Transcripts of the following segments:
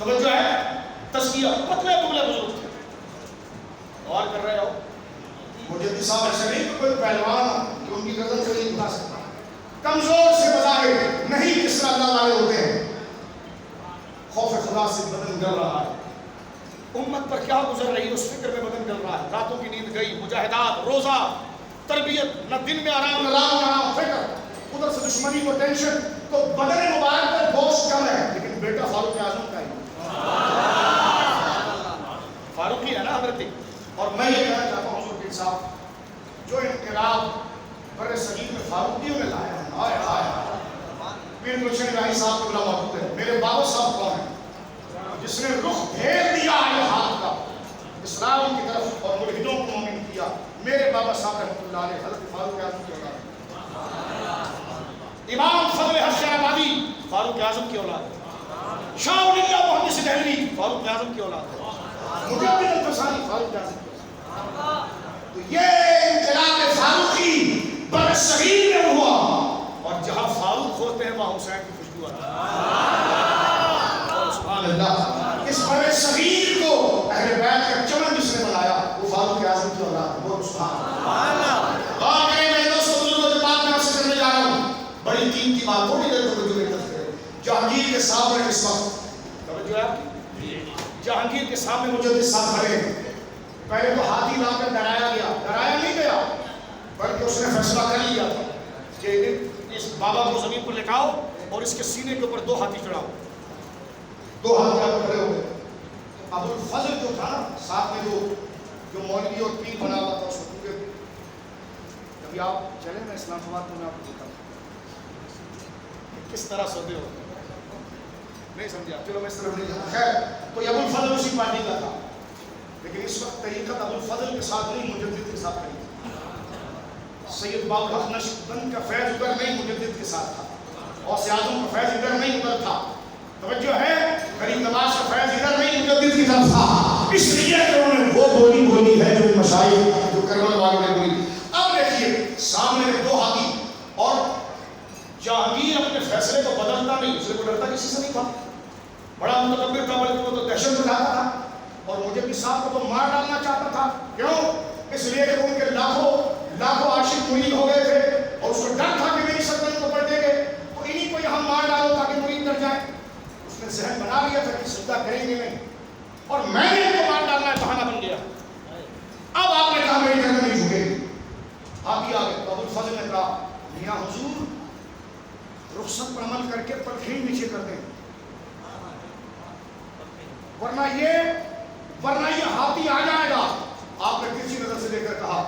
توجہ ہے، تزکیہ، پتلے دبلے بزرگ تھے. غور کر رہے ہو؟ مجدد صاحب ایسے نہیں کہ کوئی پہلوان کہ ان کی گردن کو نہیں اٹھا سکتا، کمزور سے بظاہر نہیں کس طرح اللہ والے ہوتے ہیں. خوف خدا سے بدن گل رہا ہے، امت پر کیا گزر رہی ہے اس فکر میں بدن گل رہا ہے. راتوں کی نیند گئی، مجاہدات، روزہ، تربیت، نہ دن میں آرام نہ رات میں آرام، فکر، ادھر سے دشمنی کو ٹینشن. تو بدن مبارک پر بوجھ کم ہے، لیکن بیٹا فاروق اعظم کا ہے، فاروقی ہے نا حضرت. اور میں یہ کہنا چاہتا ہوں حضور پیر صاحب، جو انقلاب بر صغیر میں فاروقیوں نے لایا ہے، ہائے ہائے. پیر گلشن الہی صاحب کو بلا موجود ہے. میرے بابا صاحب کون ہیں جس نے رخ پھیر دیا الہات کا اسلام کی طرف اور ملحدوں کو مومن کیا؟ میرے بابا صاحب رحمۃ اللہ علیہ حضرت فاروق اعظم کی اولاد. امام فضل حسین آبادی فاروق اعظم کی اولاد ہے. شاہ ولی اللہ محدث دہلوی فاروق اعظم کی اولاد ہے. مجدد الفسانی فاروق اعظم کی اولاد. تو یہ انقلاب فاروقی بر صغیر میں ہوا، اور جہاں فاروق ہوتے ہیں وہاں حسین کی خوشبو آتی ہے. سبحان اللہ. اس بر صغیر کو اہل بیت کا چمن جس نے بنایا وہ فاروق اعظم کی اولاد ہے. سبحان اللہ. بڑی قیمتی بات تھوڑی دیر توجہ میں کرتے ہیں. جہانگیر کے سامنے اس وقت توجہ ہے، جہانگیر کے سامنے مجدد صاحب کھڑے ہیں. پہلے تو ہاتھی لا کر ڈرایا گیا، ڈرایا نہیں گیا بلکہ اس نے فیصلہ کر لیا تھا کہ اس بابا کو زمین پر لٹاؤ اور اس کے سینے کے اوپر 2 ہاتھی چڑھاؤ. 2 ہاتھی آپ کھڑے ہو گئے. ابو الفضل جو تھا ساتھ میں جو مولوی اور پیر بنا ہوا تھا اس کو پورے. کبھی آپ چلے میں اسلام آباد میں آپ کو دیکھا کس طرح سودے ہو نہیں سمجھا. چلو میں اس طرح نہیں جاتا. خیر تو ابو الفضل اسی پارٹی کا تھا، لیکن اس وقت طریقت ابو الفضل کے ساتھ نہیں مجدد کے ساتھ کری. سید باقر نقشبند کا فیض ادھر نہیں مجدد کے ساتھ تھا، اور اعظم کا فیض ادھر نہیں ادھر تھا. توجہ ہے، غریب نواز کا فیض ادھر نہیں مجدد کی طرف تھا. اس لیے کہ انہوں نے وہ بولی بولی ہے جو مشائخ جو کربلا والوں نے بولی. اب دیکھیے سامنے 2 ہاتھی، اور جہانگیر اپنے فیصلے کو بدلتا نہیں، اس لیے کوئی ڈرتا کسی سے نہیں تھا. بڑا متکبر تھا، بلکہ وہ تو دہشت اٹھاتا تھا اور مجدد صاحب کو تو مار ڈالنا چاہتا تھا. کیوں؟ اس لیے کہ ان کے لاکھوں عاشق مرید ہو گئے تھے اور اس کو ڈر تھا کہ میری سرزمین کو پلٹیں گے تو انہیں کو یہاں مار ڈالو تاکہ مرید ڈر جائیں. اس نے ذہن بنا لیا تھا کہ سجدہ کریں گے نہیں، اور میں نے ان کو مار ڈالنا ہے، بہانہ بن گیا. اب آپ نے کہا میری گردن نہیں جھکے گی. ہاتھی آ گئے. ابو الفضل نے کہا میاں حضور رخصت پر عمل کر کے پٹھیں نیچے کر دیں، ورنہ یہ ہاتھی آ جائے گا. آپ نے کسی نظر سے دیکھ کر کہا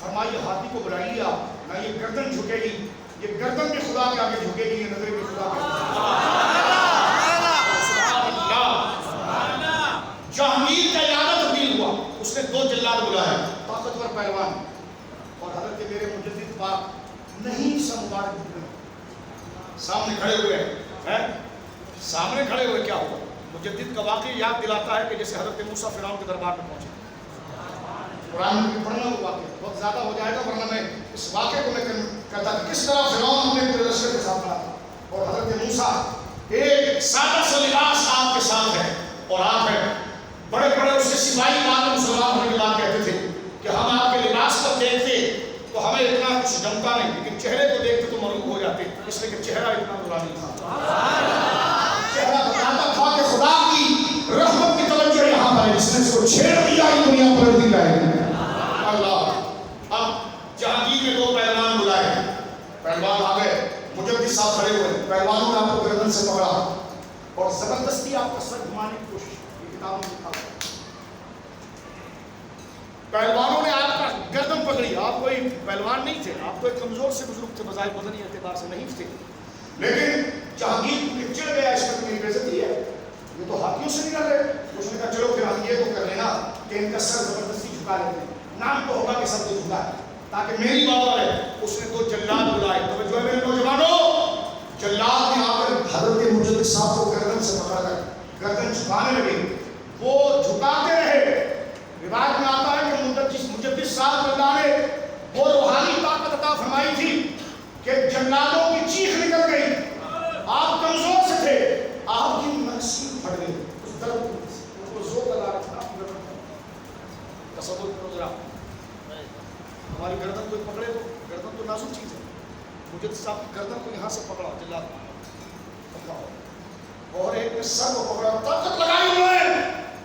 فرمائیے ہاتھی کو بلائیے آپ، نہ یہ گردن جھکے گی، یہ گردن بھی خدا کے آگے جھکے گی، یہ نظر بھی خدا کے آگے. جہانگیر کا ارادہ تبدیل ہوا. اس نے 2 جلاد بلائے، طاقتور پہلوان، اور حضرت میرے مجدد پاک نہیں سا مبارک سامنے کھڑے ہوئے ہیں. سامنے کھڑے ہوئے کیا ہوا؟ مجدد کا واقعہ یاد دلاتا ہے کہ جیسے حضرت موسیٰ فرعون کے دربار میں پہنچے. قرآن میں پڑھنا وہ واقعہ بہت زیادہ ہو جائے گا، ورنہ میں اس واقعے کو میں کہتا کہ کس طرح فرعون اپنے پورے لشکر کے ساتھ تھا اور حضرت موسیٰ ایک سادہ سا لباس آپ کے ساتھ ہے اور آپ ہیں بڑے بڑے اس کے سپاہی بعد مسلمان ہونے کے بعد کہتے تھے کہ ہم آپ کے لباس کو دیکھتے تو ہمیں اتنا کچھ جمتا نہیں، لیکن چہرے کو دیکھتے تو مغلوب ہو جاتے، اس لیے کہ چہرہ اتنا نورانی تھا. چہرہ بتاتا تھا کہ خدا کی رحمت کی توجہ یہاں پر ہے، جس نے اس کو چھیڑ دیا یہ دنیا پلٹ دی جائے گی. اللہ. اب جہانگیر نے 2 پہلوان بلائے. پہلوان آ گئے، مجدد صاحب کھڑے ہوئے. پہلوانوں نے آپ کو گردن سے پکڑا اور زبردستی آپ کا سر گھمانے کی کوشش کی. یہ کتاب میں لکھا ہوا. پہلوانوں نے آپ کا گردن پکڑی. آپ کوئی پہلوان نہیں تھے، آپ تو ایک کمزور سے بزرگ تھے، بظاہر بدنی اعتبار سے نہیں تھے، لیکن جہانگیر چڑھ گیا اس پر میری بےزتی ہے، یہ تو ہاتھیوں سے نہیں ڈر رہے. اس نے کہا چلو پھر ہم یہ تو کر لینا کہ ان کا سر زبردستی جھکا لیتے ہیں، نام تو ہوگا کہ سب کو جھکا ہے تاکہ میری بات ہے. اس نے 2 جلاد بلائے. توجہ ہے میرے نوجوانوں، جلاد نے آ کر حضرت مجدد صاحب کو گردن سے پکڑ کر گردن جھکانے لگے. وہ جھکاتے رہے. روایت میں آتا ہے کہ مجدد صاحب کو اللہ نے وہ روحانی طاقت عطا فرمائی تھی کہ جلادوں کی چیخ نکل گئی. آپ کمزور سے تھے، آپ کی منصیب پھٹ گئی. اور ایک نے سر کو پکڑا، طاقت لگائی انہوں نے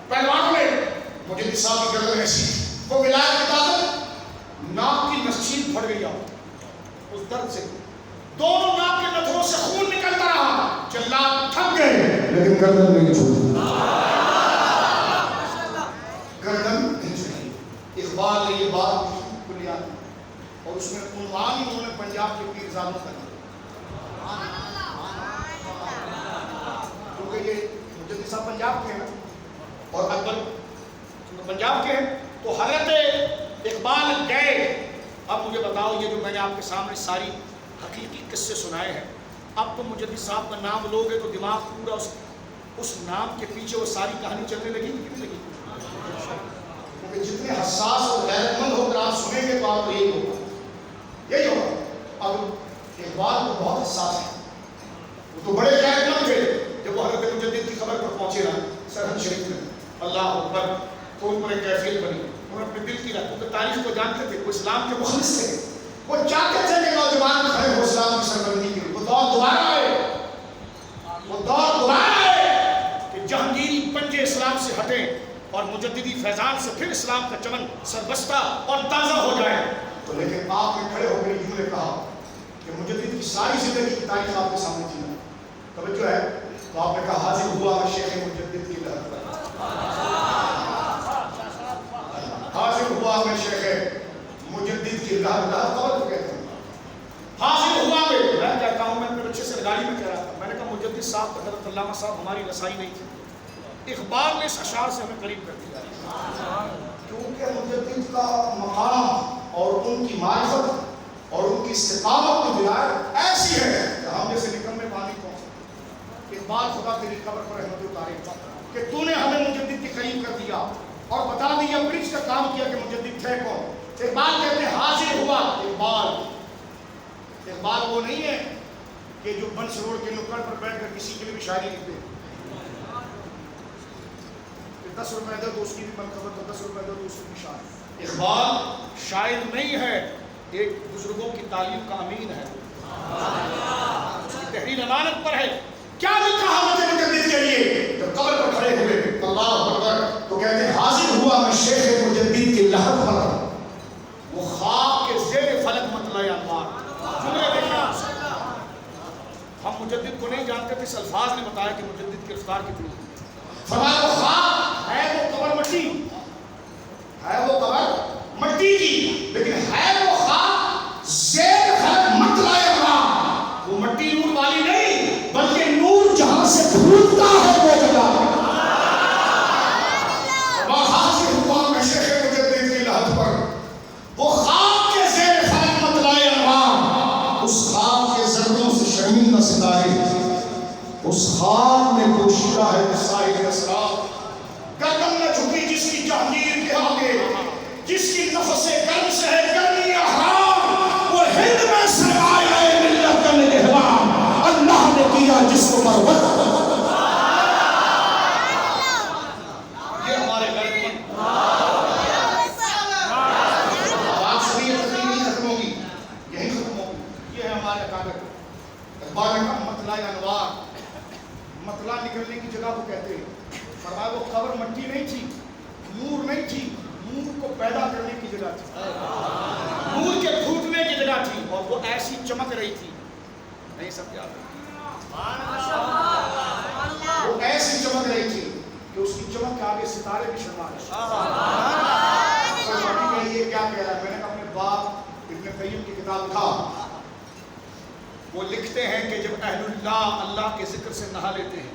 پہلوانوں نے، مجھے صاحب کی گردن ایسی وہ ولایت کی طاقت، ناک کی نسچین پھٹ گئی اس درد سے، دونوں ناک کے نتھروں سے خون نکلتا رہا، جلاد تھک گئے لیکن گردن نہیں چھوٹی، گردن نہیں چھوٹی۔ اقبال نے یہ بات کلیات اور اس میں عنوان ہی انہوں نے پنجاب کے پیر زادوں کا دیا، کیونکہ یہ مجدد صاحب پنجاب کے ہیں اور اکبر پنجاب کے ہیں، تو حضرت اقبال گئے۔ اب مجھے بتاؤ، یہ جو میں نے آپ کے سامنے ساری حقیقی قصے سنائے ہیں، اب تو مجدد صاحب کا نام لوگے تو دماغ پورا اس نام کے پیچھے وہ ساری کہانی چلنے لگی کہ نہیں لگی؟ کیونکہ جتنے حساس اور غیرت مند ہو کر آپ سنیں گے تو آپ کو یہی ہوگا، یہی ہوگا۔ اب اقبال تو بہت حساس ہے، وہ تو بڑے غیرت مند تھے، جب وہ حضرت مجدد کی خبر پر پہنچے نا سرحد شریف میں، اللہ اکبر، تو ان پر ایک کیفیت بنی، انہوں نے اپنے دل کی رکھ، کیونکہ تاریخ کو جانتے تھے، وہ اسلام کے مخلص تھے، وہ چاہتے تھے کہ نوجوان کھڑے ہو اسلام کی سربلندی کے لیے۔ وہ دور دوبارہ آئے، وہ دور دوبارہ آئے کہ جہانگیری پنجے اسلام سے ہٹیں اور مجددی فیضان سے پھر اسلام کا چمن سربستہ اور تازہ ہو جائے۔ تو لیکن آپ نے کھڑے ہو کر یوں نے کہا کہ مجدد کی ساری زندگی کی تاریخ آپ کے سامنے تھی، توجہ ہے، تو آپ نے کہا حاضر ہوا میں شیخ مجدد کی لہر پر، حاضر ہوا میں شیخ مجدد کی لہر قبر کو کہتے ہیں، حاضر ہوا میں کہتا ہوں، میں اپنے بچے سے گاڑی میں کہہ رہا تھا، میں نے کہا مجدد صاحب حضرت علامہ صاحب ہماری رسائی نہیں تھی، اقبال نے اس اشعار سے ہمیں قریب کر دیا، کیونکہ مجدد کا مقام اور ان کی معرفت اور ان کی استقامت کی ولایت ایسی ہے کہ ہم جیسے نکمے پانی پہنچ سکتے۔ اقبال خدا تیری قبر پر رحمت اتارے کہ تو نے ہمیں مجدد کے قریب کر دیا اور بتا دیا برج کا کام کیا کہ مجدد تھے کون۔ اقبال کہتے ہیں حاضر ہوا، اقبال وہ نہیں ہے کہ جو بنس روڈ کے نکڑ پر بیٹھ کر کسی کے لیے بھی شاعری لکھتے ہیں، 10 روپے دو تو اس کی بھی منقبت، 10 روپے دو تو اس کی بھی شاعر۔ اقبال شاعر نہیں ہے، ایک بزرگوں کی تعلیم کا امین ہے، اس کی تحریر امانت پر ہے۔ کیا لکھا حضرت مجدد کے لیے جب قبر پر کھڑے ہوئے اللہ اکبر تو کہتے ہیں حاضر ہوا میں شیخ مجدد کی لہر پر، وہ خواب کے زیر فلک مطلع انوار۔ جملے دیکھنا، ہم مجدد کو نہیں جانتے تھے، اس الفاظ نے بتایا کہ مجدد کی رفتار کتنی ہے۔ فرمایا وہ خواب ہے، وہ قبر مٹی ہے، وہ قبر مٹی کی، لیکن ہے وہ خواب زیر فلک مطلع انوار، وہ مٹی نور والی نہیں بلکہ نور جہاں سے پھوٹتا ہے وہ جگہ۔ وہ حاضر ہوا میں شیخ مجدد کی لحد پر، وہ خواب کے زیر فلک مطلع انوار، اس خواب کے ذروں سے شرمندہ ستارے، اس خواب میں پوشیدہ ہے مسائل اسرار، گردن نہ جھکی جس کی جہانگیر کے آگے، جس کی نفس گرم سے ہے گرمی احرام، وہ ہند میں سرمایہ ملت کا نگہبان اللہ نے کیا جس کو پرور۔ یہ ہمارے گھر کی آواز سنی ہے، تقریر نہیں ختم ہوگی، یہی ختم ہوگی، یہ ہے ہمارے اکابر۔ اقبال نے کہا مطلع انوار، مطلع نکلنے کی جگہ کو کہتے ہیں۔ فرمایا وہ قبر مٹی نہیں تھی، نور نہیں تھی، نور کو پیدا کرنے کی جگہ تھی، نور کے پھوٹنے کی جگہ تھی، اور وہ ایسی چمک رہی تھی، نہیں سمجھا، وہ ایسی چمک رہی تھی کہ اس کی چمک کے آگے ستارے بھی شرما رہے۔ یہ کیا کہہ رہا ہے؟ میں نے اپنے باپ ابن قیم کی کتاب اٹھا، وہ لکھتے ہیں کہ جب اہل اللہ اللہ کے ذکر سے نہا لیتے ہیں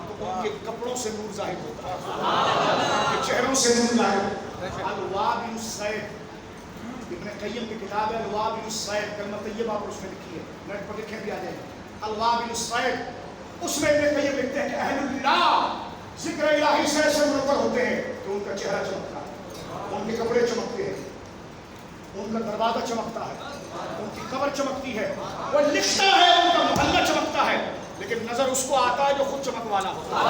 تو ان کے کپڑوں سے نور ظاہر ہوتا ہے، ان کے چہروں سے نور ظاہر ہوتا ہے۔ الوابل الصیب ابن قیم کی کتاب ہے، الوابل الصیب، کلمہ طیبہ پر اس میں لکھی ہے، نیٹ پر لکھیں بھی آ جائے، الوابل الصیب، اس میں ابن قیم لکھتے ہیں کہ اہل اللہ ذکر الہی سے ایسے منور ہوتے ہیں کہ ان کا چہرہ چمکتا ہے، ان کے کپڑے چمکتے ہیں، ان کا دروازہ چمکتا ہے، ان کی قبر چمکتی ہے، وہ لکھتا ہے ان کا محلہ چمکتا ہے، لیکن نظر اس کو آتا ہے جو خود چمک والا ہوتا ہے،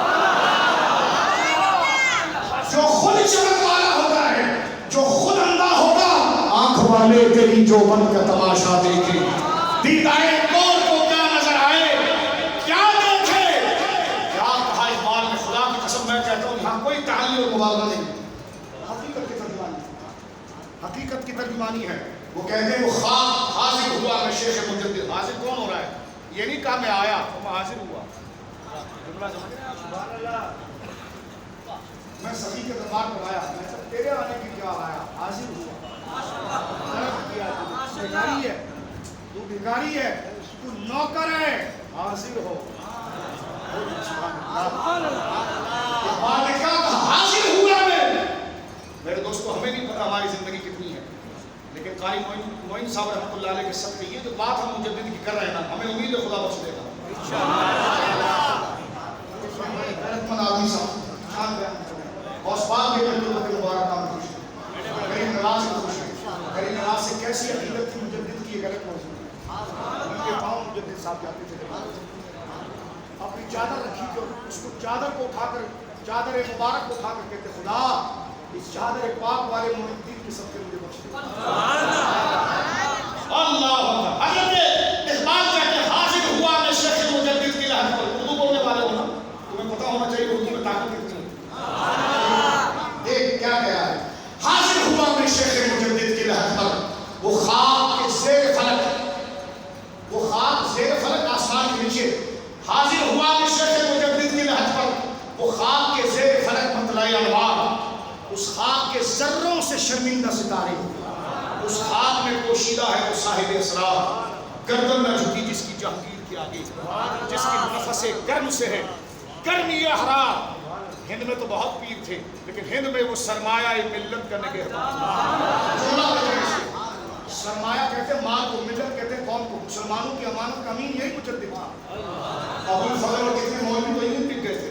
جو خود چمک والا ہوتا ہے، جو خود اندھا ہوگا آنکھ والے تیری جو بن کا تماشا دیکھے، دیدائے کور کو کیا نظر آئے، مبالغہ نہیں، حقیقت کی ترجمانی، حقیقت کی ترجمانی ہے. وہ کہتے ہیں وہ خواب حاضر ہوا میں شیخ مجدد. حاضر کون ہو رہا ہے؟ یہ نہیں کہا میں آیا تو میں حاضر ہوا. سبحان اللہ. میں سبھی کے دربار پر آیا، میں سب تیرے آنے کی کیا آیا، حاضر ہوا. بھکاری ہے، تو بھکاری ہے، تو نوکر ہے، حاضر ہو. حاضر ہوا میں. میرے دوستو ہمیں نہیں پتا ہماری زندگی کتنی ہے، لیکن قاری معین صاحب رحمۃ اللہ علیہ کے سب کے یہ جو بات ہم مجدد کی کر رہے ہیں نا، ہمیں امید ہے خدا بخش دے گا. غیرت مند آدمی صاحب شان بیان کر رہے ہیں. اور اسباب کے مبارک نام خوش ہے، کریم نواز سے خوش ہے. کریم نواز سے کیسی عقیدت کی مجدد کی غلط موضوع ہے. ان کے پاؤں مجدد صاحب جاتے تھے، اپنی چادر رکھی تو اس کو چادر کو اٹھا کر، چادر مبارک کو اٹھا کر کہتے خدا اس چادر پاک والے محدثین کے سب کے مجھے بخش دے. اللہ حضرت اقبال کہتے ہیں حاضر ہوا میں شیخ مجدد کی لحد پر. اردو بولنے والے ہو نا، تمہیں پتا ہونا چاہیے اردو میں طاقت کتنی ہے. دیکھ کیا کہا ہے، حاضر ہوا میں شیخ مجدد کی لحد پر. وہ خاک کے زیر فلک، وہ خاک زیر فلک آسمان کے نیچے. حاضر ہوا میں شیخ مجدد کی لحد پر. وہ خاک کے زیر فلک مطلع انوار، اس خاک کے ذروں سے شرمندہ ستارے. اس خاک میں پوشیدہ ہے وہ صاحب اسرار. گردن نہ جھکی جس کی جہانگیر کے آگے، جس کی نفس گرم سے ہے گرمی احرار. ہند میں تو بہت پیر تھے، لیکن ہند میں وہ سرمایہ ملت کا نگہبان. سرمایہ کہتے ہیں مال کو، ملت کہتے ہیں قوم کو. مسلمانوں کی امانت کا امین یہی مجدد تھا. ابو الفضل اور کتنے مولوی تو یہی بک گئے تھے.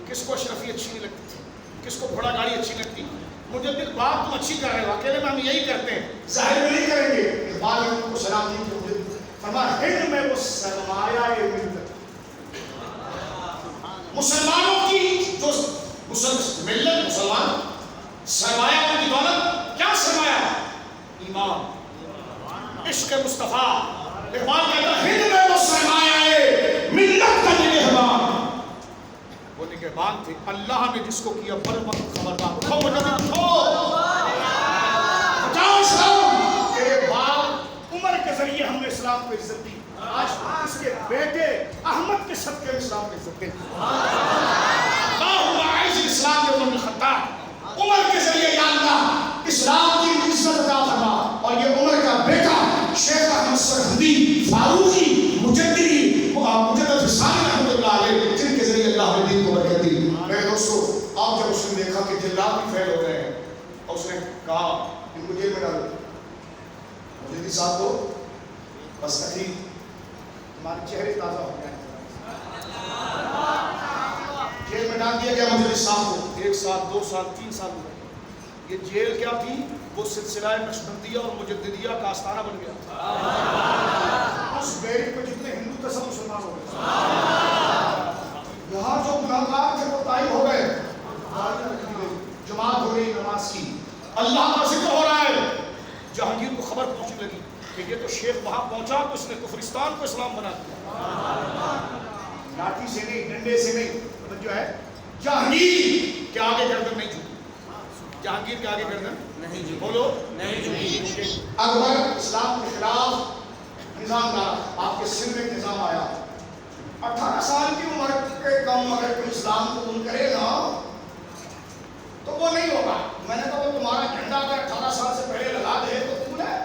کس کو اشرفی اچھی نہیں لگتی تھی، کس کو گھوڑا گاڑی اچھی لگتی. مجدد بات تم اچھی کر رہے ہو، اکیلے میں ہم یہی کرتے ہیں، ظاہر میں نہیں کریں گے. اقبال نے ان کو سلام دی کہ فرمایا ہند میں وہ سرمایہ ملت، مسلمانوں کی جو ملت مسلمان سرمایہ ان کی دولت. کیا سرمایہ؟ ایمان، عشق مصطفیٰ. اقبال کہتا ہے ہند میں وہ سرمایہ ملت کا نگہبان. وہ نگہبان تھے، اللہ نے جس کو کیا برمت خبردار. اٹھو مجدد اٹھو، بچاؤ اسلام. تیرے باپ عمر کے ذریعے ہم نے اسلام کو عزت دی، آج اس کے بیٹے احمد کے صدقے اسلام کو عزت دیں. اسلام کے عمر الخطاب، عمر کے ذریعے یا اللہ اسلام کی عزت عطا فرما. اور یہ عمر کا بیٹا شیخ احمد سرحدی فاروقی مجددی مجدد ثانی رحمۃ اللہ علیہ، جن کے ذریعے اللہ نے دین کو برکت دی. میرے دوستو اب جب اس نے دیکھا کہ جلات بھی فیل ہو گئے ہیں، اور اس نے کہا ان کو جیل میں ڈالو. مجددی صاحب کو بس تکلیف، ہمارے چہرے تازہ ہو گئے. جیل میں ڈال دیا گیا مجددی صاحب کو. 1 سال 2 سال 3 سال ہوئے. یہ جیل کیا تھی؟ وہ سلسلہ نقشبندیہ اور مجددیہ کا آستانہ بن گیا. اس بیڑی پہ جتنے ہندو تھے سب مسلمان ہو گئے. یہاں جو گناہگار تھے وہ طائب ہو گئے. جماعت ہو گئی نماز کی، اللہ کا ذکر ہو رہا ہے. جہانگیر کو خبر پہنچنے لگی کہ یہ تو شیخ وہاں پہنچا تو اس نے کفرستان کو اسلام بنا دیا. لاٹھی سے نہیں، ڈنڈے سے نہیں، جو ہے جہانگیر کے آگے گردن نہیں جھکی. جہانگیر کے آگے گردن نہیں جھکی. بولو نہیں جھکی. اکبر اسلام کے خلاف نظام لا. آپ کے سر میں ایک نظام آیا. 18 سال کی عمر کے کم اگر کوئی اسلام کو قبول کرے گا تو وہ نہیں ہوگا. میں نے کہا وہ تمہارا جھنڈا اگر 18 سال سے پہلے لگا دے تو قبول ہے.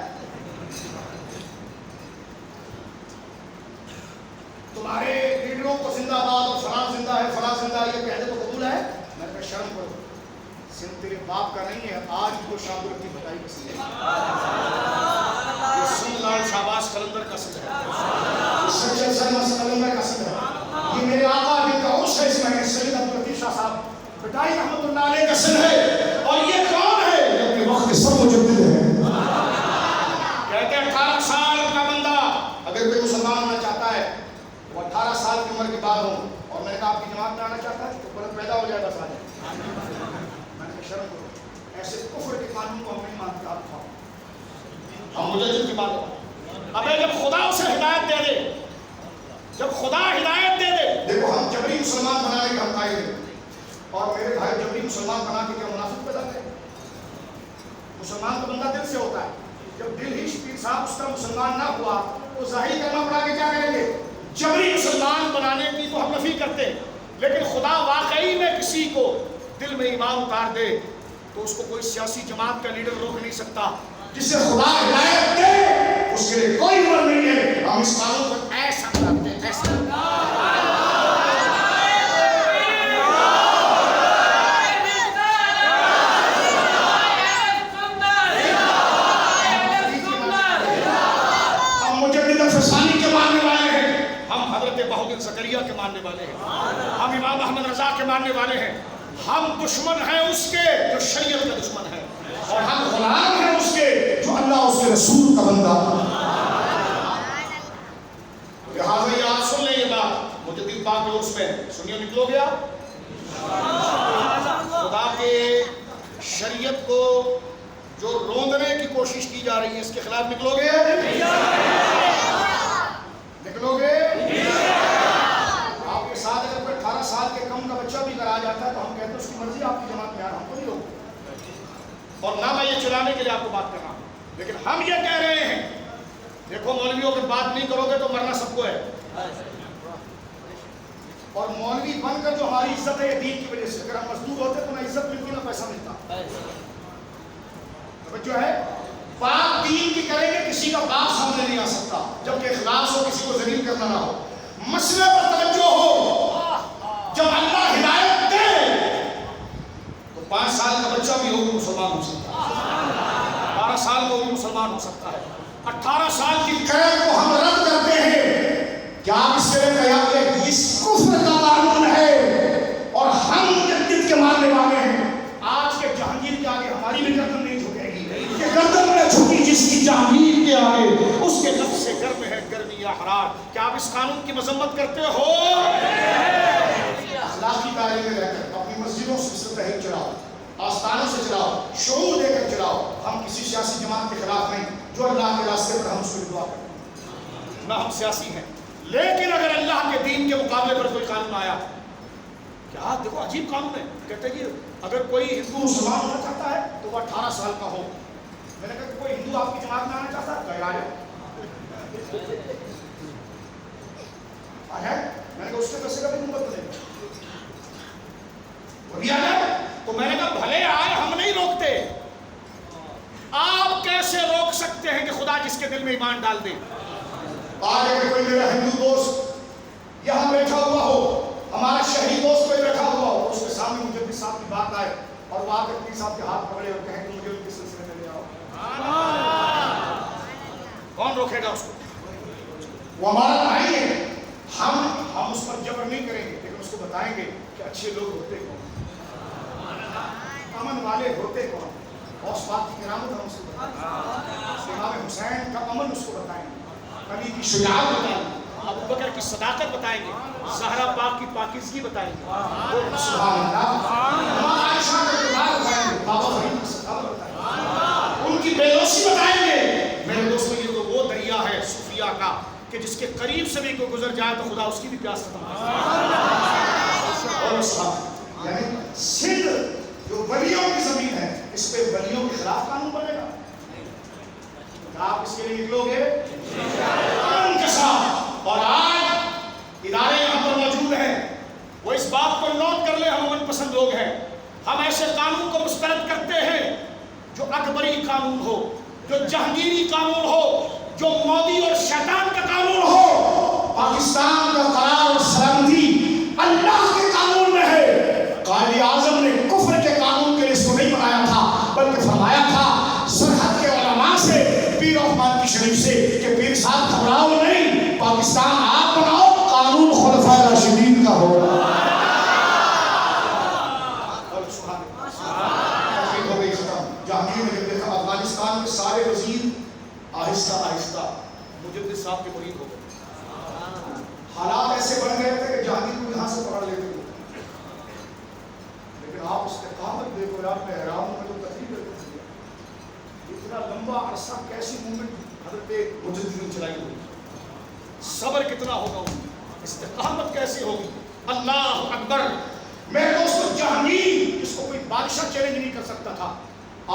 تمہارے لیڈروں کو زندہ باد اور فلاں زندہ ہے فلاں زندہ ہے یہ کہہ دے تو قبول ہے. میں نے کہا شرم کرو، سن تیرے باپ کا نہیں ہے. آج کو شاہدور کی بتائی کسی ہے، یہ سن لال شہباز قلندر کا سن ہے، سچل سلمس قلندر کا سن ہے. یہ میرے آقا جن کا عرص ہے اس میں سید عبداللطیف شاہ صاحب بٹائی رحمۃ اللہ علیہ کا سن ہے. اور یہ کون ہے؟ یہ اپنے وقت کے سب مجدد ہیں. کہتے ہیں 18 سال کا بندہ اگر کوئی مسلمان ہونا چاہتا ہے وہ 18 سال کی عمر کے بعد ہو. اور میں نے کہا آپ کی جماعت میں آنا چاہتا ہے تو برت پیدا ہو جائے بس آ جائے. میں نے کہا شرم کرو، ایسے کفر کے قانون کو ہم نہیں مانتے. آپ کھاؤ، ہم مجدد کی بات کریں. ابے جب خدا اسے ہدایت دے دے، جب خدا ہدایت دے دے. دیکھو ہم جبری مسلمان بنانے کا ہم قائل ہیں. اور میرے بھائی جبری مسلمان بنا کے کیا منافق پیدا کرے؟ مسلمان تو بندہ دل سے ہوتا ہے. جب دل ہی پیر صاحب اس کا مسلمان نہ ہوا تو ظاہری کلمہ پڑھا کے کیا کریں گے؟ جبری مسلمان بنانے کی تو ہم نفی کرتے ہیں، لیکن خدا واقعی میں کسی کو دل میں ایمان اتار دے تو اس کو کوئی سیاسی جماعت کا لیڈر روک نہیں سکتا. جسے خدا ہدایت دے اس کے لیے کوئی عمر نہیں ہے. ہم اس قانون کو ایسا کرتے ہیں، ایسا زکریا کے ماننے والے ہیں، ہم امام احمد رضا کے ماننے والے ہیں. ہم دشمن ہیں اس کے جو شریعت کا دشمن ہے، اور ہم غلام ہیں اس کے جو اللہ اس کے رسول کا بندہ. لہٰذا یہ آپ سن لیں یہ بات مجدد پاک کے اس میں سنیے، نکلو گیا خدا کے شریعت کو جو روندنے کی کوشش کی جا رہی ہے اس کے خلاف نکلو گے؟ نکلو گے؟ آپ کے ساتھ اگر کوئی 18 سال کے کم کا بچہ بھی اگر آ جاتا ہے تو ہم کہتے ہیں اس کی مرضی، آپ کی جماعت میں ہم کو نہیں روکتے. اور نہ میں یہ چلانے کے لیے آپ کو بات کر رہا ہوں، لیکن ہم یہ کہہ رہے ہیں دیکھو مولویوں اگر بات نہیں کرو گے تو مرنا سب کو ہے. اور مولوی بن کر جو ہماری عزت ہے یہ دین کی وجہ سے. اگر ہم مزدور ہوتے تو نہ عزت ملتی نہ پیسہ ملتا. جو ہے بات دین کی کریں گے، کسی کا باپ سامنے نہیں آ سکتا جبکہ اخلاص ہو، کسی کو ذلیل کرنا نہ ہو، مسئلے پر توجہ ہو. جب اللہ ہدایت دے تو 5 سال کا بچہ بھی ہو مسلمان ہو سکتا ہے، 12 سال کو بھی مسلمان ہو سکتا ہے. 18 سال کی قید کو ہم رد کرتے ہیں. کیا آپ اس سے تیار ہے؟ اس کفر کا قانون ہے اور ہم مجدد کے ماننے والے ہیں. آج کے جہانگیر کے آگے ہماری بھی گردن نہیں جھکے گی. یہ گردن میں جھکی جس کی جہانگیر کے آگے اس کے نفس سے گرم ہے گرمی یا حرار. کیا آپ اس قانون کی مذمت کرتے ہو؟ اخلاقی دائرے میں رہ کر اپنی مسجدوں سے تحریک چلاؤ، آستانوں سے چلاؤ، شعور دے کر چلاؤ. ہم کسی سیاسی جماعت کے خلاف نہیں، جو اللہ کے راستے پر ہم اس کو دعا کریں. نہ ہم سیاسی ہیں، لیکن اگر اللہ کے دین کے مقابلے پر کوئی قانون آیا، کیا دیکھو عجیب قانون ہے، کہتے ہیں کہ اگر کوئی ہندو مسلمان ہونا چاہتا ہے تو وہ 18 سال کا ہو. میں نے کہا کہ کوئی ہندو آپ کی جماعت میں آنا چاہتا ہے تو آ جائے. میں نے کہا اس کے پیسے کا بھی نمبر دے تو میں نے کہا بھلے آئے، ہم نہیں روکتے. آپ کیسے روک سکتے ہیں کہ خدا جس کے دل میں ایمان ڈال دے؟ آج اگر کوئی میرا ہندو دوست یہاں بیٹھا ہوا ہو، ہمارا شہری دوست کوئی بیٹھا ہوا ہو، اس کے سامنے مجدد صاحب کی بات آئے اور وہ آ کے پیر صاحب کے ہاتھ پکڑے اور کہیں کہ مجھے ان کے سلسلے میں لے آؤ، کون روکے گا اس کو؟ وہ ہمارا بھائی ہے. ہم اس پر جبر نہیں کریں گے، لیکن اس کو بتائیں گے کہ اچھے لوگ ہوتے کون، امن والے ہوتے کون. غوث پاک کی کرامت ہم اس کو بتائیں گے، امام حسین کا امن اس کو بتائیں گے، علی کی شجاعت بتائیں گے، ابو بکر کی صداقت بتائیں گے، زہرا پاک کی پاکیزگی بتائیں گے، سبحان اللہ، عائشہ کا کردار بتائیں گے، بابا فرید کی صداقت بتائیں گے، ان کی بےلوثی بتائیں گے. میرے دوستوں یہ تو وہ دریا ہے صوفیہ کا کہ جس کے قریب سے بھی کوئی گزر جائے تو خدا اس کی بھی پیاس ختم کر دے. یعنی سندھ جو ولیوں کی زمین ہے، اس پہ ولیوں کے خلاف قانون بنے گا. آپ اس کے لیے نکلو گے قانون کے ساتھ. اور آج ادارے یہاں پر موجود ہیں، وہ اس بات کو نوٹ کر لیں، ہم امن پسند لوگ ہیں. ہم ایسے قانون کو مسترد کرتے ہیں جو اکبری قانون ہو، جو جہانگیری قانون ہو، جو مودی اور شیطان کا قانون ہو. پاکستان کا قرار اور سلامتی اللہ کے قانون میں ہے. قائد اعظم نے کفر کے قانون کے لیے اس کو نہیں بنایا تھا، بلکہ فرمایا تھا سرحد کے علماء سے، پیر عثمان کی شریف سے کہ پیر صاحب گھبراؤ نہیں، پاکستان آپ بناؤ، قانون خلفائے راشدین کا ہو. جہانگیر نے دیکھا افغانستان کے سارے وزیر آہستہ آہستہ مجدد صاحب کے مرید ہو گئے. حالات ایسے بن گئے تھے کہ جہانگیر کو یہاں سے پکڑ لیتے تھے، لیکن آپ استقامت دیکھو، آپ میں حیران میں تو تقریب کرتے تھے. اتنا لمبا عرصہ کیسی موومنٹ حضرت مجدد نے چلائی ہوئی، صبر کتنا ہوگا، استقامت کیسی ہوگی. اللہ اکبر. میرے دوستوں جہانگیر جس کو کوئی بادشاہ چیلنج نہیں کر سکتا تھا،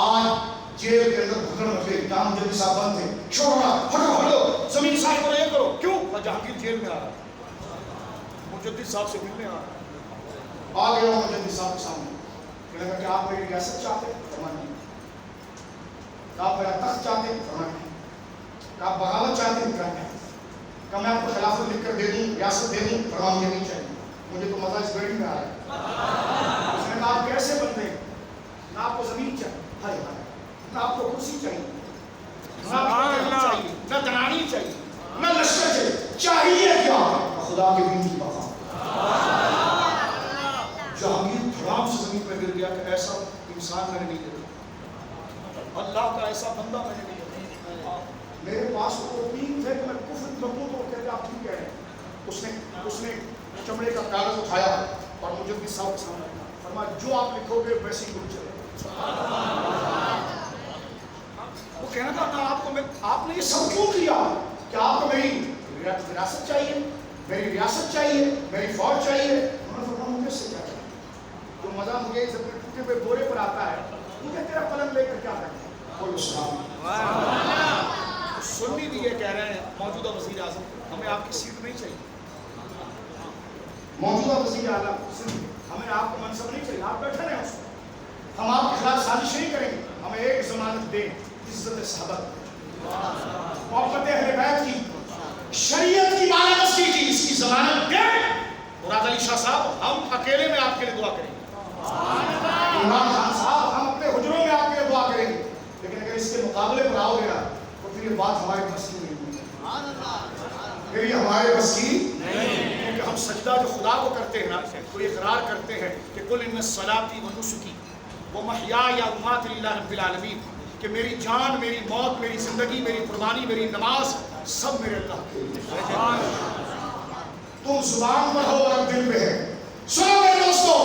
آج جیل کے اندر بھگڑ مچے، جہاں مجدد صاحب بند تھے، چھوڑنا ہٹو ہٹو زمین صاحب کو یہ کرو، کیوں؟ جہانگیر جیل میں آ رہا، مجدد صاحب سے ملنے آ گیا مجدد صاحب کے سامنے، کہنے لگا کہ آپ میری ریاست چاہتے ہیں؟ فرمایا نہیں۔ کہ آپ میرا تخت چاہتے ہیں؟ فرمایا نہیں۔ کہ آپ بغاوت چاہتے ہیں؟ فرمایا نہیں۔ کہ میں آپ کو خلافت لکھ کر دے دوں، ریاست دے دوں؟ فرمایا مجھے نہیں چاہیے، مجھے تو مزہ اس گھڑی میں آ رہا ہے۔ اس نے کہا آپ کیسے بندے ہیں؟ نہ آپ کو زمین چاہیے، ہائے ہائے، نہ آپ کو کرسی چاہیے، نہ آپ کو دہلی چاہیے، نہ درانی چاہیے، نہ لشکر چاہیے، چاہیے کیا؟ خدا کے دین کی بقا۔ جہانگیر دھڑام سے زمین پہ گر گیا کہ ایسا انسان میں نے نہیں دیکھا، اللہ کا ایسا بندہ میں نے نہیں دیکھا۔ میرے پاس وہ امید ہے کہ میں کفر کروں تو کہتے آپ کیوں کہہ رہے ہیں؟ اس نے چمڑے کا کاغذ اٹھایا اور مجدد صاحب کے سامنے رکھا، فرمایا جو آپ لکھو گے ویسی گل چلے۔ وہ کہنا تھا آپ نے یہ سب کیوں کیا؟ کہ آپ کو میری ریاست چاہیے، میری ریاست چاہیے، میری فوج چاہیے؟ انہوں نے فرمایا مجھے سے کیا چاہیے؟ جو مزہ مجھے اس اپنے ٹوٹے ہوئے بورے پر آتا ہے، مجھے تیرا پلنگ لے کر کیا کرنا؟ بولو سبحان۔ سنی بھی یہ کہہ رہے ہیں موجودہ وزیر اعظم ہمیں آپ کی سیٹ نہیں چاہیے، موجودہ وزیر اعظم ہمیں آپ کو منصب نہیں چاہیے، آپ بیٹھے رہیں اس کو، ہم آپ کے خلاف سازش نہیں کریں گے، ہمیں ایک ضمانت دیں، عزت صحابہ، محبت اہل بیت کی، شریعت کی بالادستی کی، اس کی ضمانت دیں۔ مراد علی شاہ صاحب ہم اکیلے میں آپ کے لیے دعا کریں گے، عمران خان صاحب ہم اپنے حجروں میں آپ کے لیے دعا کریں گے، لیکن اگر اس کے مقابلے پر آؤ گے نا تو پھر یہ بات ہمارے بس کی نہیں ہوگی، پھر یہ ہمارے بس کی نہیں، کیونکہ ہم سجدہ جو خدا کو کرتے ہیں نا تو اقرار کرتے ہیں کہ قل ان صلاتی و نسکی و محیای و مماتی للہ رب العالمین، کہ میری جان، میری موت، میری زندگی، میری قربانی، میری نماز سب میرے اللہ کے لیے۔ تم زبان پر ہو اور دل پہ ہے۔ سنو میرے دوستو،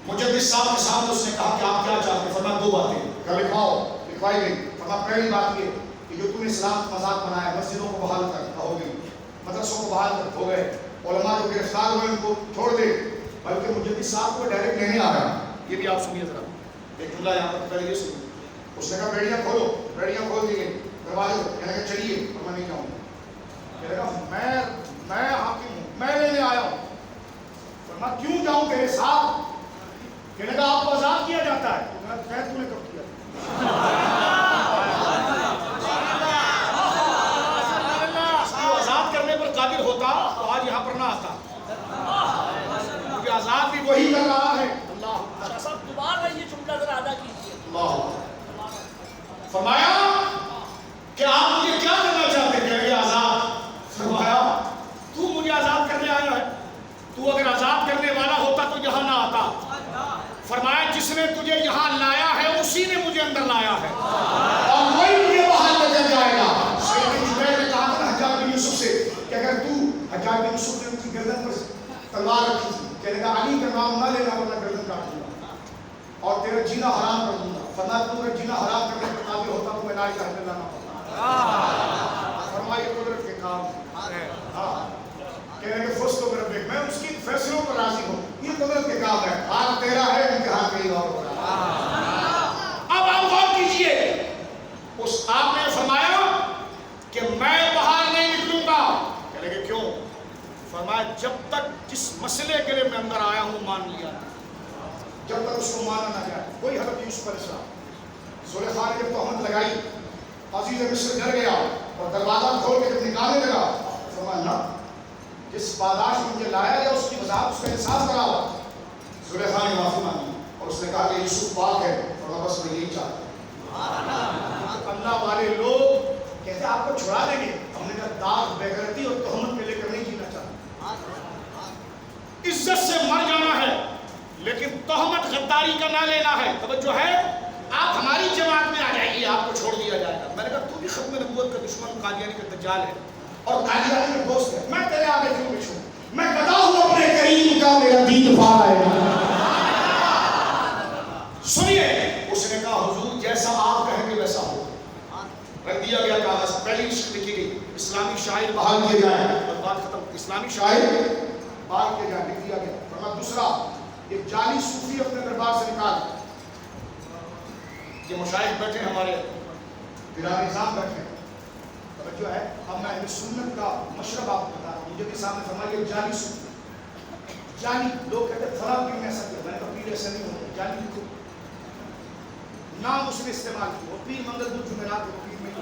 مجدد صاحب کے سامنے اس نے کہا کہ آپ کیا چاہتے ہیں؟ فرمایا دو باتیں، کہ لکھواؤ، لکھوائی گئی۔ فرمایا پہلی بات یہ کہ جو تم نے اسلام کا مذاق بنایا، مسجدوں کو بحال کر ہو گئی، مدرسوں کو بحال کر ہو گئے، علماء جو گرفتار ہوئے ان کو چھوڑ دے، بلکہ مجدد صاحب کو ڈائریکٹ لینے آ رہا ہے۔ یہ بھی آپ سنیے ذرا، ایک جملہ یہاں پر پہلے یہ سنیے۔ اس نے کہا بیڑیاں کھولو، بیڑیاں کھول دی گئی، دروازے کہنے لگا چلیے، اور میں نہیں جاؤں گا، کہنے لگا میں حاکم ہوں، میں لینے آیا ہوں۔ فرمایا کیوں جاؤں تیرے ساتھ؟ کہنے لگا آپ کو آزاد کیا جاتا ہے۔ قید تو نے کب کیا؟ آزاد کرنے پر قادر ہوتا تو آج یہاں پر نہ آتا، کیونکہ آزاد بھی وہی کر رہا ہے۔ اللہ صاحب دوبارہ یہ جملہ ذرا ادا کیجیے۔ فرمایا کہ آپ مجھے کیا کرنا چاہتے ہیں؟ کہ آزاد۔ فرمایا تو مجھے آزاد کرنے آیا ہے، تو اگر آزاد کرنے والا ہوتا تو یہاں نہ آتا۔ فرمایا جس نے تجھے یہاں لایا ہے اسی نے مجھے اندر لایا ہے، اور وہی مجھے باہر لے کر جائے گا۔ سیدنا جبیر نے کہا تھا نا حجاج بن یوسف سے کہ اگر تو، حجاج بن یوسف نے ان کی گردن پر تلوار رکھی تھی، کہنے لگا علی کا نام نہ لینا ورنہ گردن کاٹ دوں گا اور تیرا جینا حرام کر دوں گا۔ فرمایا تو اگر جینا حرام کرنے پر قادر ہوتا تو میں لا الہ الا اللہ نہ پڑھتا۔ فرمایا یہ قدرت کے کام ہے۔ کہنے لگے فس تو میرا بیک، میں اس کی فیصلوں پر راضی ہوں، یہ قدرت کے کام ہے، حال تیرا ہے امتحان کہیں اور ہو رہا ہے۔ اب آپ غور کیجئے، اس آپ نے فرمایا کہ میں باہر نہیں نکلوں گا۔ کہنے لگے کیوں؟ فرمایا جب تک جس مسئلے کے لیے میں اندر آیا ہوں مان لیا، جب تک اس کو مانا نہ جائے۔ کوئی حضرت یوسف علیہ السلام، زلیخا نے جب تہمت لگائی، عزیز مصر ڈر گیا اور دروازہ کھول کے جب نکالنے لگا، فرمایا نہ، جس پاداش میں مجھے لایا گیا اس کی وضاحت، اس کا احساس کراؤ۔ زلیخا نے معافی مانگی اور اس نے کہا کہ یوسف پاک ہے، اور بس میں یہی چاہتا ہوں۔ اللہ والے لوگ کہتے ہیں آپ کو چھڑا دیں گے، ہم نے کہا داغ بے غیرتی اور تہمت میں لے کر نہیں جینا چاہتا، عزت سے مر جانا ہے، لیکن تہمت غداری کا نہ لینا ہے۔ توجہ ہے، آپ ہماری جماعت میں آ جائیے، آپ کو چھوڑ دیا جائے گا۔ میں نے کہا تو بھی ختم نبوت کا دشمن، قادیانی کا دجال ہے اور قادیانی کا دوست ہے، میں تیرے آگے کیوں بچھوں؟ میں گدا ہوں اپنے کریم کا، میرا دین پا ہے۔ سنیے، اس نے کہا حضور جیسا آپ کہیں گے ویسا ہو۔ رکھ دیا گیا کاغذ، پہلی عشق لکھی گئی، اسلامی شاعر بحال کیے جائیں، اور بات ختم، اسلامی شاعر بحال کیے جائیں، لکھ دیا گیا۔ فرمایا دوسرا ایک جعلی صوفی اپنے دربار سے نکال، یہ مشائخ بیٹھے ہمارے پیران نظام بیٹھے، توجہ ہے. اب میں اہل سنت کا مشرب آپ کو بتا رہا ہوں. مجھے کے سامنے فرمائیے جعلی صوفی، جعلی لوگ کہتے ہیں فلاں پیر نے ایسا کیا، میں نے کہا پیر ایسا نہیں ہوتا، جعلی کو نام اس نے استعمال کیا، وہ پیر منگل دو جمعرات وہ پیر نہیں،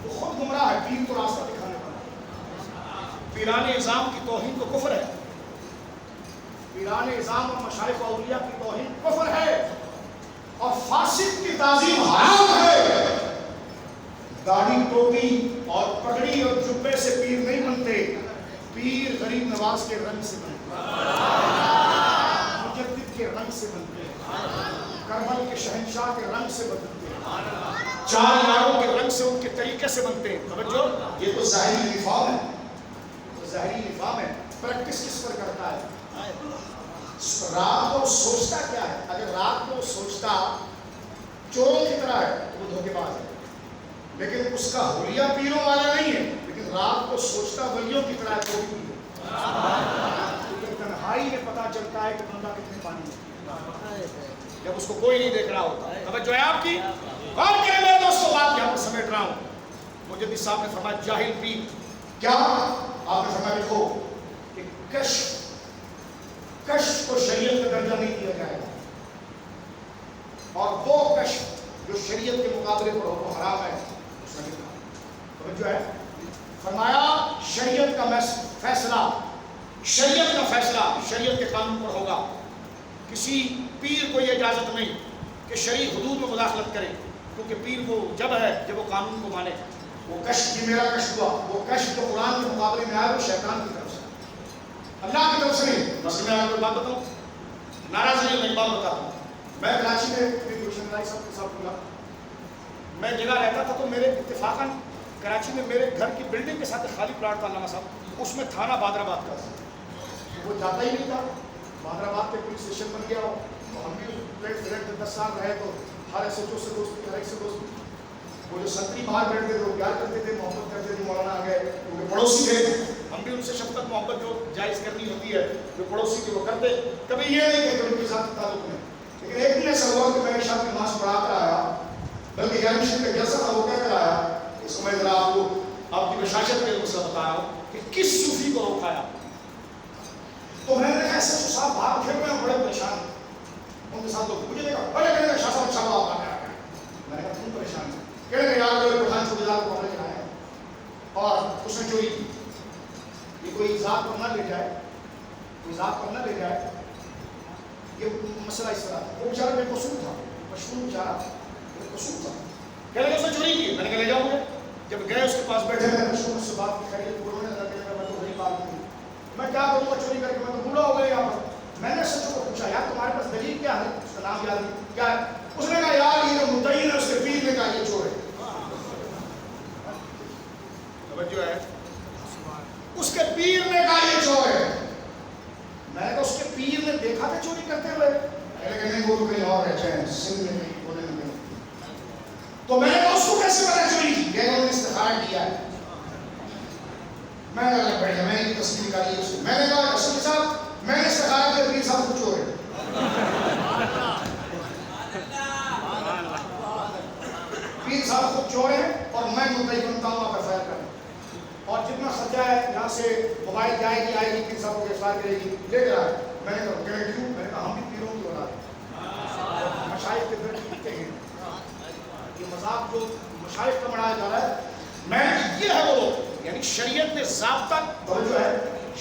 وہ خود گمراہ ہے، پیر تو راستہ دکھانے والا. پیران نظام کی توہین تو کفر ہے، پیران نظام اور مشائخ و اولیاء کی توہین کفر ہے، اور فاسق کی تعظیم حرام ہے. داڑھی ٹوپی اور پگڑی اور جبے سے پیر نہیں بنتے، پیر غریب نواز کے رنگ سے بنتے، مجدد کے رنگ سے بنتے، کربل کے شہنشاہ کے رنگ سے بنتے، چار یاروں کے رنگ سے ان کے طریقے سے بنتے ہیں. توجہ، یہ تو ظاہری نفاق ہے، ظاہری نفاق ہے. پریکٹس کس پر کرتا ہے؟ رات کو سوچتا کیا ہے؟ اگر رات کو سوچتا چوروں کی طرح ہے تو وہ دھوکے باز ہے، لیکن اس کا حلیہ پیروں والا نہیں ہے، لیکن رات کو سوچتا ولیوں کی طرح ہے تو بھی کیونکہ تنہائی میں پتہ چلتا ہے کہ بندہ کتنے پانی میں، جب اس کو کوئی نہیں دیکھ رہا ہوتا. توجہ ہے آپ کی؟ کون کہ میرے دوستوں بات یہاں پر سمیٹ رہا ہوں. مجدد صاحب نے فرمایا جاہل پیر کیا؟ آپ نے فرمایا لکھو کہ کشف کو شریعت کا درجہ نہیں دیا جائے گا، اور وہ کشف جو شریعت کے مقابلے پر ہو وہ حرام ہے. اس نے لکھا، توجہ ہے، فرمایا شریعت کا فیصلہ، شریعت کا فیصلہ شریعت کے قانون پر ہوگا. کسی پیر کو یہ اجازت نہیں کہ شرعی حدود میں مداخلت کرے، کیونکہ پیر وہ جب ہے جب وہ قانون کو مانے. وہ کشف کی میرا کشف ہوا، وہ کشف جو قرآن کے مقابلے میں آیا وہ شیطان کی طرف سے، اللہ کی طرف سے نہیں. بس میں آپ کو بات بتاؤں، ناراض نہیں، میں بات بتاتا ہوں. میں کراچی میں سب کے ساتھ بولا، میں جگہ رہتا تھا تو میرے اتفاقاً کراچی میں میرے گھر کی بلڈنگ کے ساتھ خالی پلاٹ تھا علامہ صاحب، اس میں تھانہ بادرآباد کا تھا، وہ جاتا ہی نہیں تھا. بادرآباد کے پولیس اسٹیشن بن گیا، ہم بھی پلیٹ 10 سال رہے تو ہر ایس ایچ او سے دوستی، ہر ایک سے دوستی. وہ جو سنتری باہر بیٹھتے تھے وہ پیار کرتے تھے، محبت کرتے تھے. مولانا آ گئے کیونکہ پڑوسی تھے، ہم بھی ان سے شفقت محبت جو جائز کرنی ہوتی ہے جو پڑوسی تھے وہ کرتے. کبھی یہ نہیں کہ ان کے ساتھ تعلق نہیں. لیکن ایک دن ایسا ہوا کہ میں نے شاید نماز پڑھا کر آیا، بلکہ یعنی شریف کا جلسہ تھا وہ کہہ کر آیا. اس میں ذرا آپ کو آپ کی بشاشت کے مسئلہ بتا رہا ہوں کہ کس صوفی کو روکایا. تو میں نے دیکھا ایسے صاحب باہر پھر میں بڑے پریشان ان کے ساتھ. مجھے دیکھا بڑے کہنے کا شاہ صاحب اچھا ہوا آپ آ. میں نے کہا تم پریشان ہے، کہنے کا یار جو پردھان چوکی دار کو پکڑ کے آیا اور اس نے چوری کی. یہ کوئی ذات پر نہ لے جائے، کوئی ذات پر نہ لے جائے، یہ مسئلہ اس طرح. وہ بیچارہ بے قصور تھا، مشہور بیچارہ بے قصور تھا. کہنے لگا اس نے چوری کی. میں نے کہا لے جاؤ گے. جب گئے اس کے پاس بیٹھے میں مشہور سے بات کی خیریت انہوں نے لگا کہ میں تو غریب آدمی ہوں، میں کیا کروں گا چوری کر کے، میں تو بوڑھا ہو گیا یہاں پر. میں نے سچوں کو پوچھا یار تمہارے پاس دلیل کیا ہے؟ اس کا نام یاد نہیں کیا ہے. اس نے کہا یار یہ جو مدعی ہے اس کے پیر نے کہا یہ چور ہے. توجہ ہے، اس کے پیر نے کہا یہ چور ہے. میں نے کہا اس کے پیر نے دیکھا تھا چوری کرتے ہوئے؟ لیکن نہیں وہ تو کہیں اور ہے، چین سندھ میں کہیں بولے میں کہیں. تو میں نے کہا اس کو کیسے پتا چوری کی؟ کہ انہوں نے استخارہ کیا ہے. میں نے کہا بڑھیا، میں نے تصویر نکالی اس سے. میں نے کہا اصل صاحب میں نے استخارہ کیا، پیر صاحب کو چور ہے. پیر صاحب خود چور ہے اور میں مدعی بنتا ہوں آپ ایف آئی آر کریں، اور جتنا خرچہ ہے یہاں سے موبائل جائے گی آئے گی، پیر صاحب کو گرفتار کرے گی، لے کر آئے. میں نے کہا کیوں؟ میں نے کہا ہم بھی پیروں کی اولاد ہیں، مشائخ کے در پیتے ہیں. یہ مذاق جو مشائخ کا بڑھایا جا رہا ہے، میں نے یہ ہے وہ یعنی شریعت نے ضابطہ، توجہ ہے،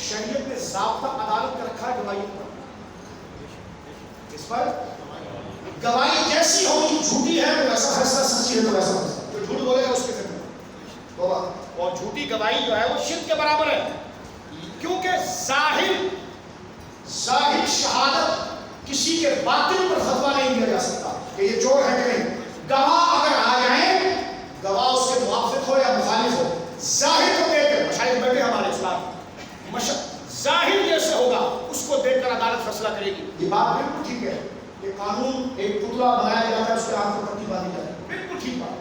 شریعت نے ضابطہ عدالت کا رکھا ہے گواہیوں پر. اس پر گواہی جیسی ہوگی، جھوٹی ہے تو ویسا فیصلہ، سچی ہے تو ویسا فیصلہ. جو جھوٹ بولے گا اس کے ذمہ توبہ. اور جھوٹی گواہی جو ہے وہ شرک کے برابر ہے، کیونکہ ظاہر شہادت کسی کے باطن پر فتویٰ نہیں دیا جا سکتا کہ یہ چور ہے کہ نہیں. گواہ اگر آ جائیں، گواہ اس کے موافق ہو یا مخالف ہو، ظاہر کو دیکھ کر مشاہد بیٹھے ہمارے اسلام، ظاہر جیسے ہوگا اس کو دیکھ کر عدالت فیصلہ کرے گی. یہ بات بالکل ٹھیک ہے کہ قانون ایک پتلا بنایا جاتا ہے، اس کے ہاتھ کو پٹی باندھی جاتی ہے، بالکل ٹھیک بات.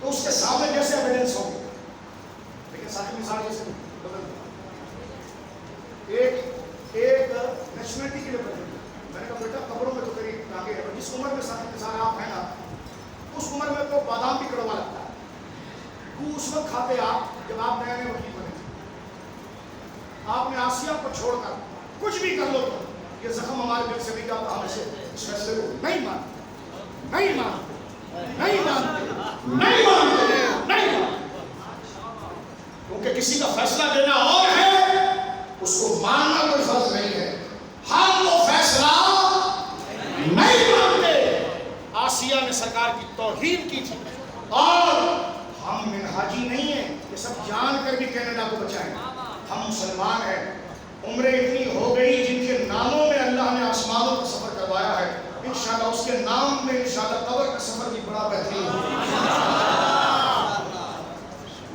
تو اس کے سامنے جیسے ایویڈنس ہوں گے، لیکن ساتھ مثال جیسے بدل ایک نیشنلٹی کے لیے بدل میں نے کہا بیٹا قبروں میں تو تیری ٹانگیں ہیں، جس عمر میں صاحب کے ساتھ آپ ہیں نا اس عمر میں تو بادام بھی کڑوا لگتا ہے. تو اس وقت کھاتے آپ جب آپ نئے نئے وکیل بنے تھے. آپ نے آسیہ کو چھوڑ کر کچھ بھی کر لو تو یہ زخم ہمارے دل سے نہیں جاتا. ہم اسے اس فیصلے کو نہیں مانتے، نہیں مانتے، نہیں مانتے، نہیں مانتے، نہیں مانتے. کیونکہ کسی کا فیصلہ دینا اور ہے، اس کو ماننا کوئی فرض نہیں ہے. ہم وہ فیصلہ نہیں مانتے. آسیہ نے سرکار کی توہین کی تھی اور ہم منہاجی نہیں ہیں یہ سب جان کر بھی کینیڈا کو بچائیں. ہم مسلمان ہیں. عمریں اتنی ہو گئی جن کے ناموں میں اللہ نے آسمانوں کا سفر کروایا ہے. انشاءاللہ اس کے نام میں انشاءاللہ قبر کا سفر بھی بڑا بہترین ہوگا.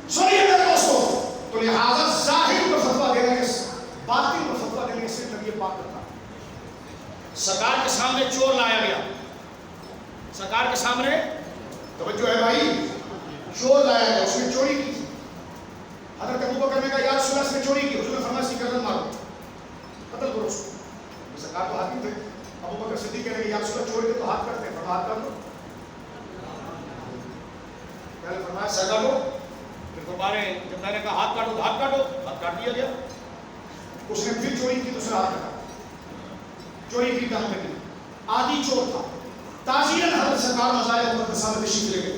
سنیے میرے دوستو، تو لہذا ظاہر پر فتویٰ دینے کے باطن پر فتویٰ دینے کے صرف نبی پاک کرتا. سرکار کے سامنے چور لایا گیا. سرکار کے سامنے توجہ ہے بھائی، چور لایا گیا، اس نے چوری کی. حضرت ابوبکر نے کہا یا رسول اللہ اس نے چوری کی. حضور نے فرمایا اسی گردن مارو، قتل کرو اس کو. سرکار تو حاکم تھے. ابوبکر صدیق کہنے کہ یا رسول اللہ چوری کے تو ہاتھ کرتے ہیں. فرمایا ہاتھ کر دو. پہلے فرمایا سر کاٹو. پھر دوبارہ جب میں نے کہا ہاتھ کاٹو تو ہاتھ کاٹو، ہاتھ کاٹ دیا گیا. اس نے پھر چوری کی، دوسرا ہاتھ کاٹا. چوری کی کام میں آدھی چور تھا. تاجیرن حضرت سرکار مزار مقدسہ میں تشریف لے گئے.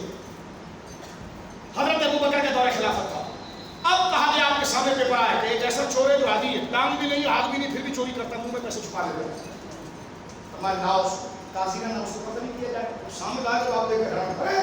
حضرت ابوبکر کے دور خلافت تھا. اب کہا گیا آپ کے سامنے پیپر آیا کہ ایک ایسا چور ہے جو عادی ہے، ٹانگ بھی نہیں، ہاتھ بھی نہیں، پھر بھی چوری کرتا ہے، منہ میں پیسے چھپا لیتا ہے. ہمارے لاؤ تاجیرن اس کو قتل نہیں کیا جائے. سامنے لایا تو آپ دیکھ رہے